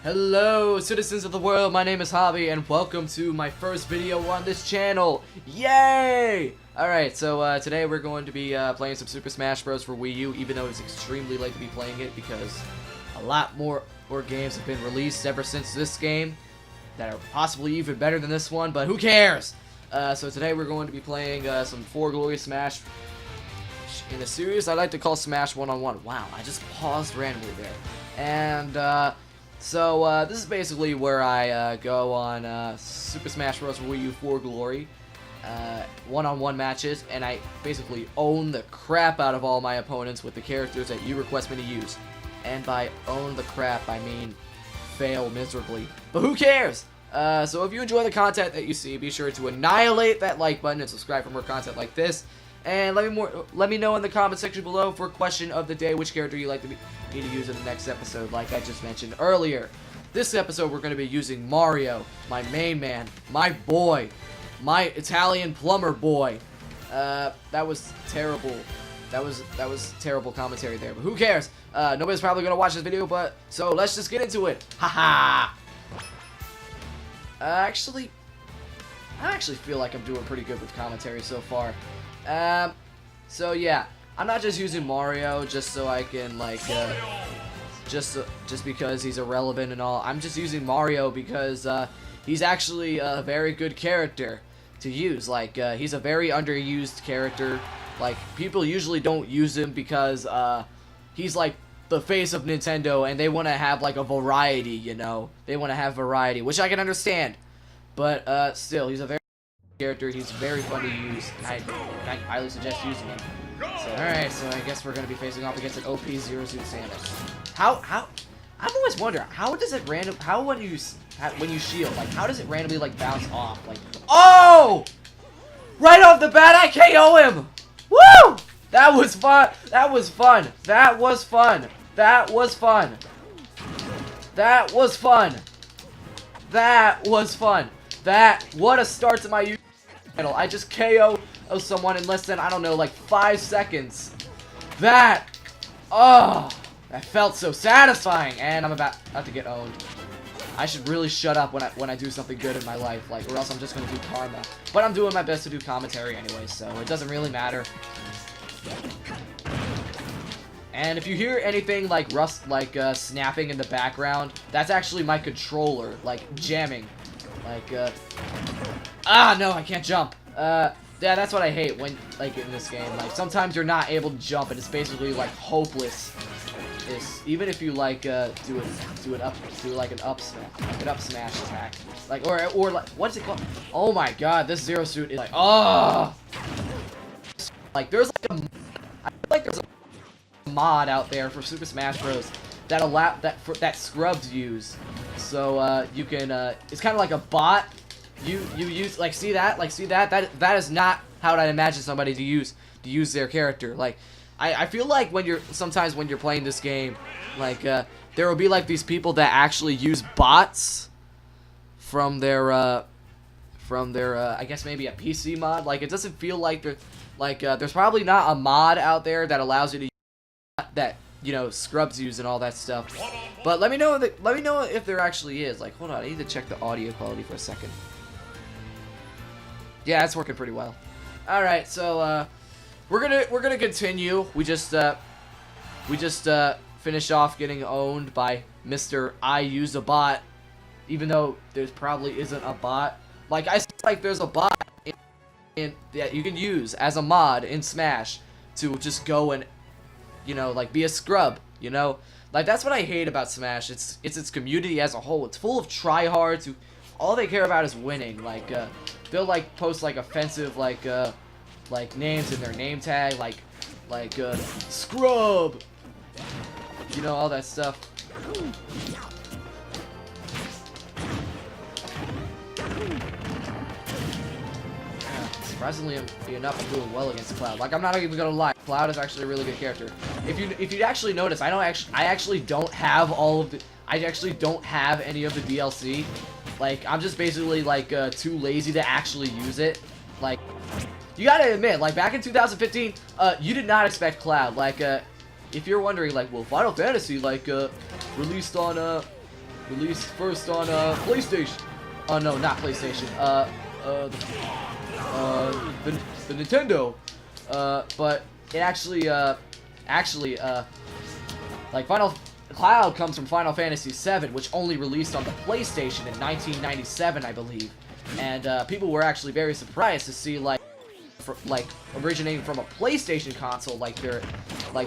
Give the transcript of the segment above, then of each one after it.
Hello, citizens of the world, my name is Hobby, and welcome to my first video on this channel. Yay! Alright, so today we're going to be playing some Super Smash Bros. For Wii U, even though it's extremely late to be playing it, because a lot more games have been released ever since this game that are possibly even better than this one, but who cares? So today we're going to be playing some 4 Glory Smash in a series I like to call Smash 1-on-1. Wow, I just paused randomly there. And, So, this is basically where I go on Super Smash Bros. Wii U 4 Glory, one-on-one matches, and I basically own the crap out of all my opponents with the characters that you request me to use. And by own the crap, I mean fail miserably. But who cares? So if you enjoy the content that you see, be sure to annihilate that like button and subscribe for more content like this. And let me know in the comment section below for question of the day which character you'd like me to use in the next episode, like I just mentioned earlier. This episode we're going to be using Mario, my main man, my boy, my Italian plumber boy. That was terrible. That was terrible commentary there, but who cares? Nobody's probably going to watch this video, but so let's just get into it. Haha. I actually feel like I'm doing pretty good with commentary so far. So yeah, I'm not just using Mario just so I can like, just because he's irrelevant and all. I'm just using Mario because, he's actually a very good character to use. Like, he's a very underused character. Like, people usually don't use him because, he's like the face of Nintendo and they want to have like a variety, you know? They want to have variety, which I can understand. But, still, he's a very character. He's very fun to use. I highly suggest using him. So, alright, so I guess we're going to be facing off against an OP Zero Suit Samus. I've always wondered, how does it when you shield, like, how does it randomly, like, bounce off? Like, oh! Right off the bat, I KO him! Woo! That was fun! That was fun! That was fun! That was fun! That was fun! That was fun! What a start to my YouTube channel. I just KO someone in less than, I don't know, like 5 seconds. That felt so satisfying. And I'm about to get owned. I should really shut up when I do something good in my life, like, or else I'm just gonna do karma. But I'm doing my best to do commentary anyway, so it doesn't really matter. And if you hear anything like snapping in the background, that's actually my controller, like, jamming. Like, no, I can't jump. Yeah, that's what I hate when, like, in this game. Like, sometimes you're not able to jump, and it's basically, like, hopeless. Even if you, like, do an up smash attack. Like, or like, what's it called? Oh my god, this Zero Suit is like, oh! Like, there's, like, I feel like there's a mod out there for Super Smash Bros. That scrubs use. So, you can, it's kind of like a bot. You use, like, see that? Like, see that? That is not how I'd imagine somebody to use their character. Like, I feel like sometimes when you're playing this game, like, there will be, like, these people that actually use bots from their, I guess maybe a PC mod. Like, it doesn't feel like there's probably not a mod out there that allows you to use that, you know, scrubs use and all that stuff. But let me know if there actually is. Like, hold on, I need to check the audio quality for a second. Yeah, it's working pretty well. All right, so we're gonna continue. We just finished off getting owned by Mr. I Use a Bot, even though there probably isn't a bot. Like, I feel like there's a bot that you can use as a mod in Smash to just go and, you know, like, be a scrub. You know, like, that's what I hate about Smash. It's its community as a whole. It's full of tryhards who all they care about is winning. Like, they'll, like, post, like, offensive, like names in their name tag, like scrub, you know, all that stuff. Surprisingly enough, I'm doing well against Cloud. Like, I'm not even gonna lie, Cloud is actually a really good character. If you actually notice, I actually don't have any of the DLC. Like, I'm just basically, like, too lazy to actually use it. Like, you gotta admit, like, back in 2015, you did not expect Cloud. Like, if you're wondering, like, well, Final Fantasy, like, released on, released first on PlayStation. Oh no, not PlayStation. The Nintendo. But it actually like Cloud comes from Final Fantasy VII, which only released on the PlayStation in 1997, I believe. And people were actually very surprised to see like originating from a PlayStation console, like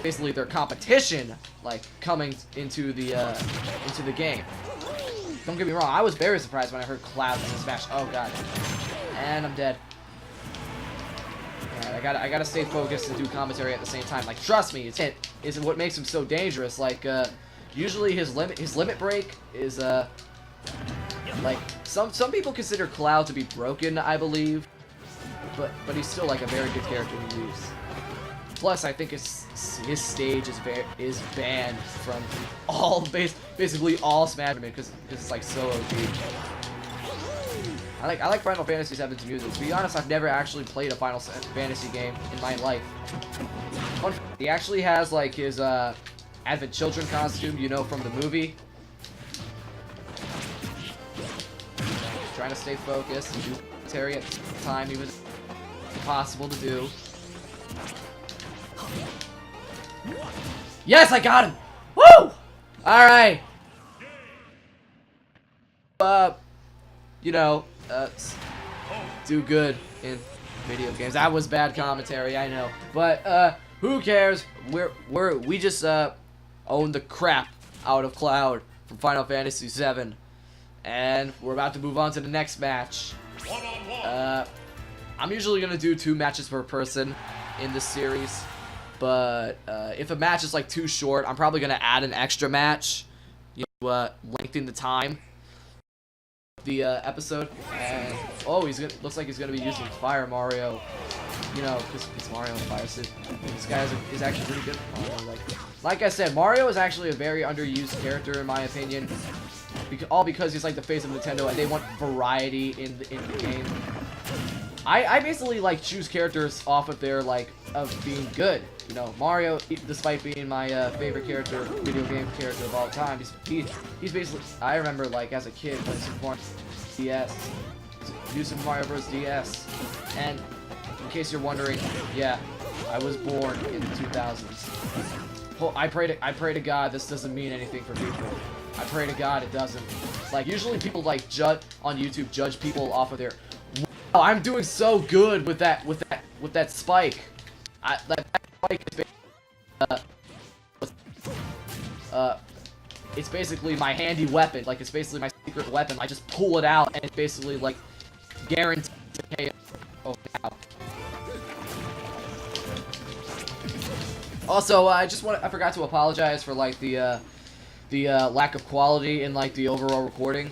basically their competition, like coming into the game. Don't get me wrong, I was very surprised when I heard Cloud in Smash. Oh god, and I'm dead. Alright, I gotta stay focused and do commentary at the same time. Like, trust me, it's what makes him so dangerous. Like, usually his limit break is like some people consider Cloud to be broken, I believe. But he's still like a very good character to use. Plus, I think his stage is banned from basically all Smash because it's like so OP. I like Final Fantasy VII's music. To be honest, I've never actually played a Final Fantasy game in my life. He actually has like his Advent Children costume, you know, from the movie. Trying to stay focused and do commentary at the time, even if it's impossible to do. Yes, I got him! Woo! Alright. You know, do good in video games. That was bad commentary, I know. But, who cares? We just, own the crap out of Cloud from Final Fantasy VII. And we're about to move on to the next match. I'm usually gonna do 2 matches per person in this series. But, if a match is, like, too short, I'm probably gonna add an extra match. You know, lengthen the time of the, episode. And, oh, looks like he's gonna be using Fire Mario. You know, because it's Mario and Fire Suit. This guy is actually pretty good. Like I said, Mario is actually a very underused character, in my opinion. All because he's, like, the face of Nintendo, and they want variety in the game. I basically, like, choose characters off of their, like, of being good. You know, Mario, despite being my favorite character, video game character of all time, he's basically, I remember, like, as a kid playing Super Mario DS, New Super Mario Bros. DS, and in case you're wondering, yeah, I was born in the 2000s. Well, I pray to God this doesn't mean anything for people. I pray to God it doesn't. Like, usually people, like, on YouTube judge people off of their, wow, I'm doing so good with that spike. That spike is it's basically my handy weapon. Like, it's basically my secret weapon. I just pull it out and it's basically, like, guaranteed to KO. Oh, now. Also, I forgot to apologize for, like, the lack of quality in, like, the overall recording.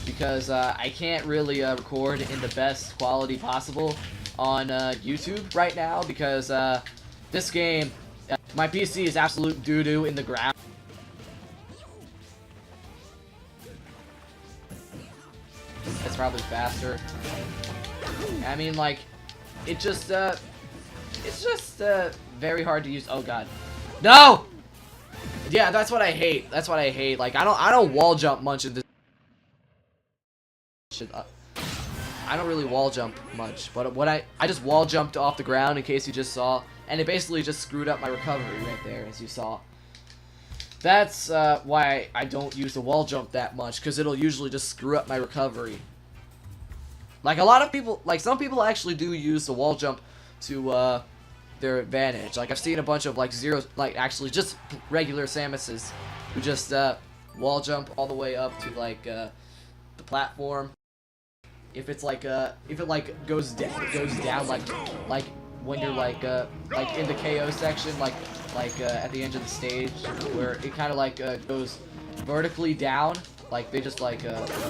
Because, I can't really, record in the best quality possible on, YouTube right now. Because, this game, my PC is absolute doo-doo in the ground. It's probably faster. I mean, like, it's just very hard to use. Oh god, no! Yeah, that's what I hate. That's what I hate. Like, I don't wall jump much in this. I don't really wall jump much, but what I just wall jumped off the ground in case you just saw, and it basically just screwed up my recovery right there, as you saw. That's why I don't use the wall jump that much, because it'll usually just screw up my recovery. Like, a lot of people, like, some people actually do use the wall jump to, their advantage. Like, I've seen a bunch of, like, actually just regular Samuses who just, wall jump all the way up to, like, the platform. If it's, like, if it, like, goes down, like, when you're, like in the KO section, like, at the end of the stage, where it kind of, like, goes vertically down. Like, they just, like,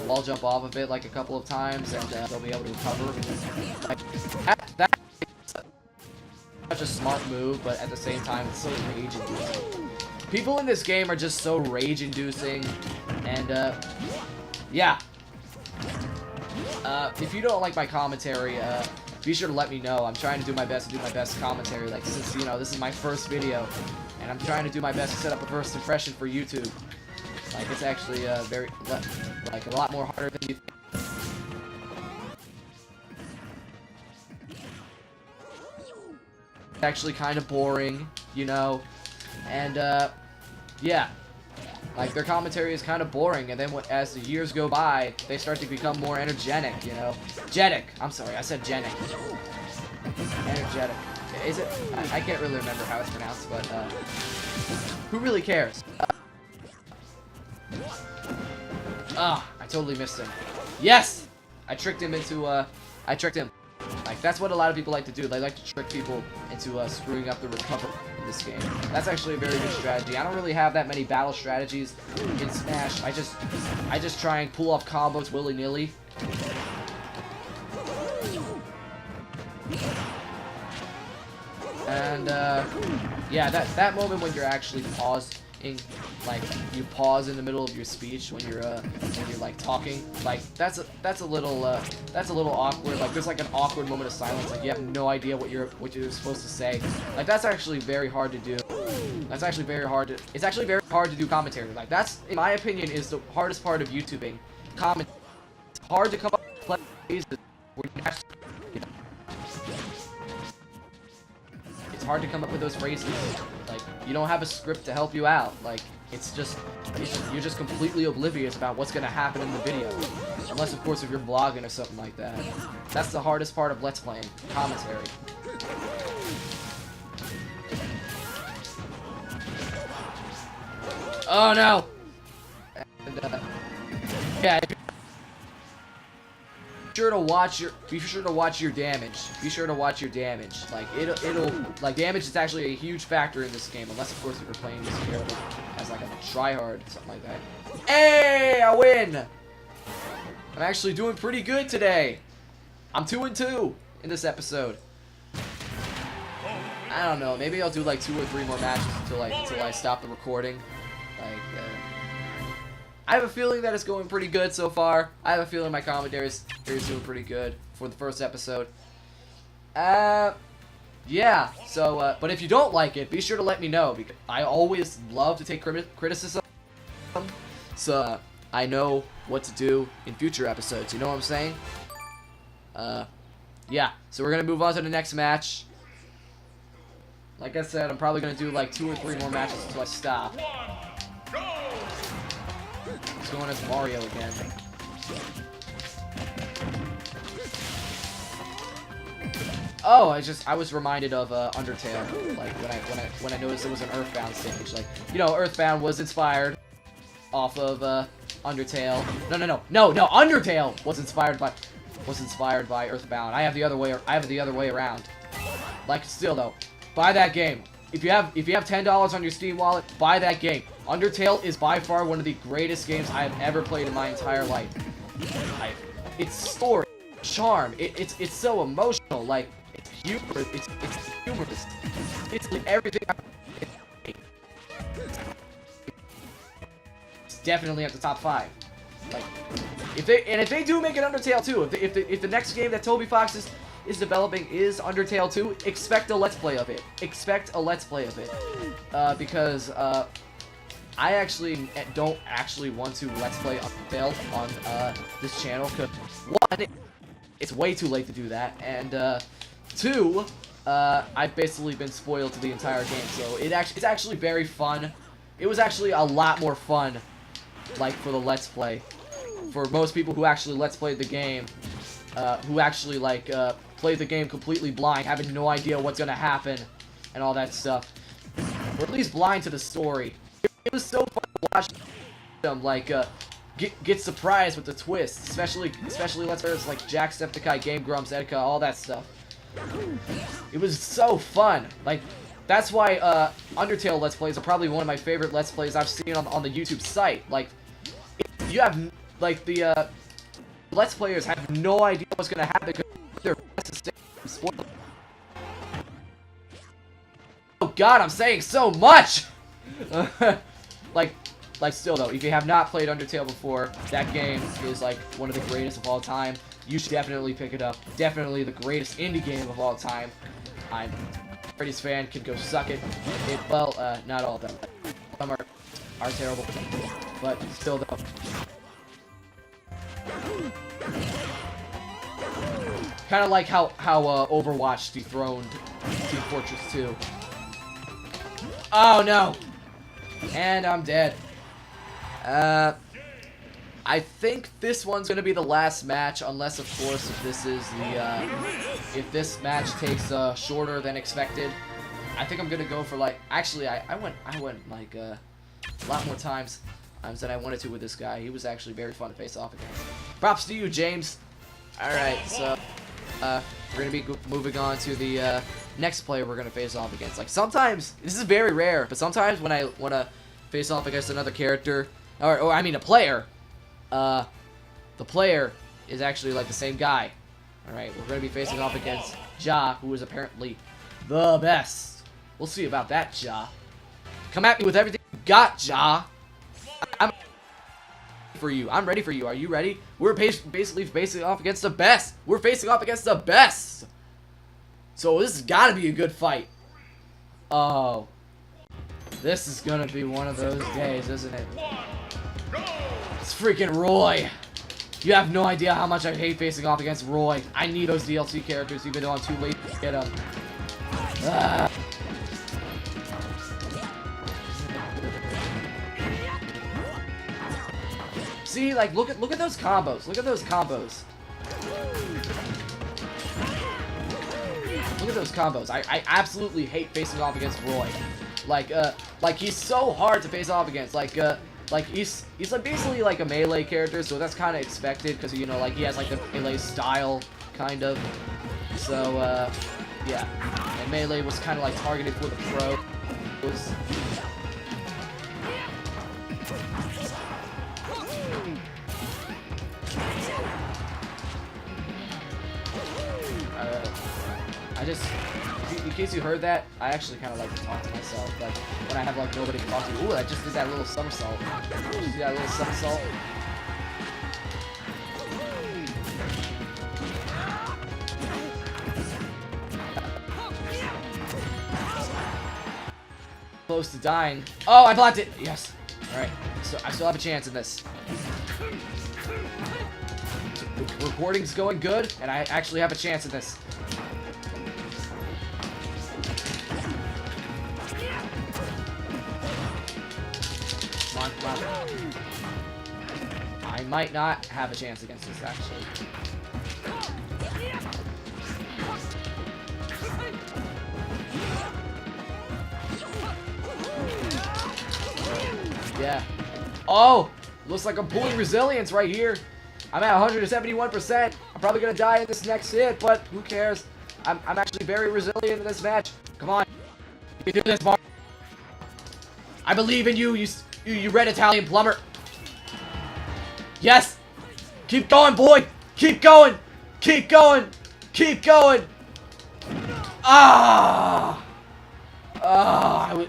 wall jump off of it, like, a couple of times, and they'll be able to recover. Like, that's such a smart move, but at the same time, it's so rage-inducing. People in this game are just so rage-inducing, and, yeah. If you don't like my commentary, be sure to let me know. I'm trying to do my best commentary, like, since, you know, this is my first video, and I'm trying to do my best to set up a first impression for YouTube. Like, it's actually like a lot more harder than you think. It's actually kind of boring, you know, and yeah. Like, their commentary is kind of boring, and then as the years go by, they start to become more energetic, you know? I'm sorry, I said genic. Energetic. Is it? I can't really remember how it's pronounced, but, who really cares? I totally missed him. Yes! I tricked him into, I tricked him. Like, that's what a lot of people like to do. They like to trick people into, screwing up the recovery in this game. That's actually a very good strategy. I don't really have that many battle strategies in Smash. I just try and pull off combos willy-nilly. And, yeah, that moment when you're actually pausing, like, you pause in the middle of your speech when you're like talking, like, that's a little awkward. Like, there's like an awkward moment of silence, like you have no idea what you're supposed to say. Like, that's actually very hard to do. It's actually very hard to do commentary. Like, that's, in my opinion, is the hardest part of YouTubing. Commentary. It's hard to come up with phrases where you actually, you know, it's hard to come up with those phrases. Like, you don't have a script to help you out. Like, you're just completely oblivious about what's gonna happen in the video. Unless, of course, if you're vlogging or something like that. That's the hardest part of Let's Playing. Commentary. Oh no! And, yeah. Be sure to watch your damage. Be sure to watch your damage. Like, like, damage is actually a huge factor in this game, unless of course if you're playing this character as like a tryhard, something like that. Hey, I win! I'm actually doing pretty good today. I'm 2-2 in this episode. I don't know, maybe I'll do like 2 or 3 more matches until I stop the recording. Like, I have a feeling that it's going pretty good so far. I have a feeling my commentary is doing pretty good for the first episode. Yeah, so, but if you don't like it, be sure to let me know, because I always love to take criticism, so I know what to do in future episodes, you know what I'm saying? Yeah, so we're gonna move on to the next match. Like I said, I'm probably gonna do like 2 or 3 more matches until I stop. He's going as Mario again. Oh, I was reminded of Undertale. Like when I noticed it was an Earthbound stage. Like, you know, Earthbound was inspired off of Undertale. No, Undertale was inspired by Earthbound. I have the other way around. Like, still though, buy that game. If you have $10 on your Steam wallet, buy that game. Undertale is by far one of the greatest games I have ever played in my entire life. Its story, charm, it's so emotional. Like, it's humorous. It's humorous. It's like everything. It's definitely at the top 5. Like, if they do make an Undertale 2, if the next game that Toby Fox is developing is Undertale 2, expect a Let's Play of it. Expect a Let's Play of it. Because, I actually don't actually want to Let's Play Undertale on, this channel, because, 1, it's way too late to do that, and, 2, I've basically been spoiled to the entire game, so it's actually very fun. It was actually a lot more fun, like, for the Let's Play. For most people who actually Let's Play the game, who actually, like, play the game completely blind, having no idea what's gonna happen, and all that stuff. Or at least blind to the story. It was so fun to watch them, like, get surprised with the twists, especially Let's Players like Jacksepticeye, Game Grumps, Edka, all that stuff. It was so fun. Like, that's why Undertale Let's Plays are probably one of my favorite Let's Plays I've seen on the YouTube site. Like, you have, like, the Let's Players have no idea what's gonna happen because they're spoiled. Oh God, I'm saying so much. Like, still though, if you have not played Undertale before, that game is like one of the greatest of all time. You should definitely pick it up. Definitely the greatest indie game of all time. I'm a greatest fan, can go suck it. Well, not all of them. Some are are terrible, but still though. Kind of like how Overwatch dethroned Team Fortress 2. Oh no! And I'm dead. I think this one's gonna be the last match, unless of course if this is the if this match takes shorter than expected. I think I'm gonna go for like actually I went like a lot more times than I wanted to with this guy. He was actually very fun to face off against. Props to you, James. All right, so we're gonna be moving on to the next player we're gonna face off against. Like sometimes this is very rare, but sometimes when I wanna face off against another character, or I mean a player. The player is actually like the same guy. Alright, we're going to be facing off against Ja, who is apparently the best. We'll see about that, Ja. Come at me with everything you got, Ja. I'm for you. I'm ready for you. Are you ready? We're basically facing off against the best. We're facing off against the best. So this has got to be a good fight. Oh. This is going to be one of those days, isn't it? It's freaking Roy. You have no idea how much I hate facing off against Roy. I need those DLC characters even though I'm too late to get them. See, like look at those combos. Look at those combos. Look at those combos. I absolutely hate facing off against Roy. Like he's so hard to face off against. Like he's like basically like a melee character, so that's kind of expected because you know like he has like the melee style kind of. So yeah, and melee was kind of like targeted for the pros. I just, in case you heard that, I actually kind of like to talk to myself, like, when I have, like, nobody to talk to. Ooh, I just did that little somersault. See that little somersault? Close to dying. Oh, I blocked it! Yes! Alright, so I still have a chance in this. The recording's going good, and I actually have a chance in this. Come on. I might not have a chance against this, actually. Yeah. Oh! Looks like I'm pulling resilience right here. I'm at 171%. I'm probably gonna die in this next hit, but who cares? I'm actually very resilient in this match. Come on. You can do this, Mark. I believe in you, you red Italian plumber. Yes! Keep going, boy! Keep going! Keep going! Keep going! Ah! Ah!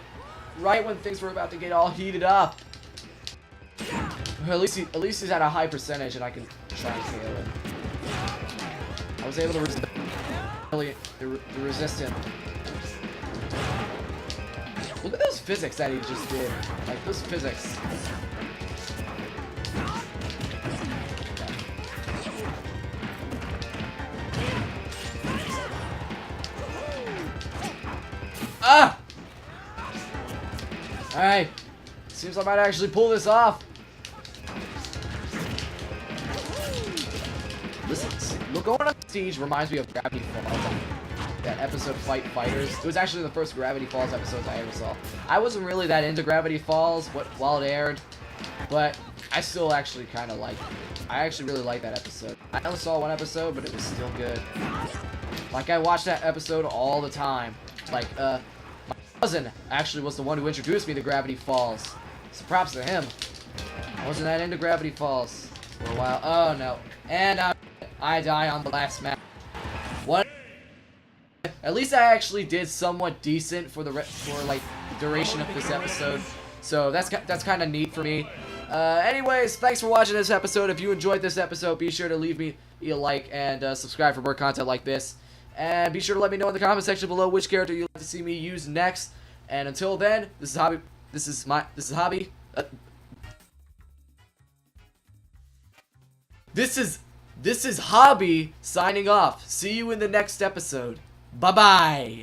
Right when things were about to get all heated up. At least he's at a high percentage, and I can try and KO him. I was able to resist him. Look at those physics that he just did. Like, those physics. Ah! Alright. Seems I might actually pull this off. Listen, going on stage reminds me of Gravity Falls. That episode Fight Fighters. It was actually the first Gravity Falls episode I ever saw. I wasn't really that into Gravity Falls while it aired, but I still actually kind of like it. I actually really like that episode. I only saw one episode, but it was still good. Like, I watched that episode all the time. Like, my cousin actually was the one who introduced me to Gravity Falls. So props to him. I wasn't that into Gravity Falls for a while. Oh, no. And I die on the last map. What? At least I actually did somewhat decent for like the duration of this episode, so that's kind of neat for me. Anyways, thanks for watching this episode. If you enjoyed this episode, be sure to leave me a like and subscribe for more content like this. And be sure to let me know in the comment section below which character you'd like to see me use next. And until then, this is Hobby. This is Hobby signing off. See you in the next episode. Bye-bye.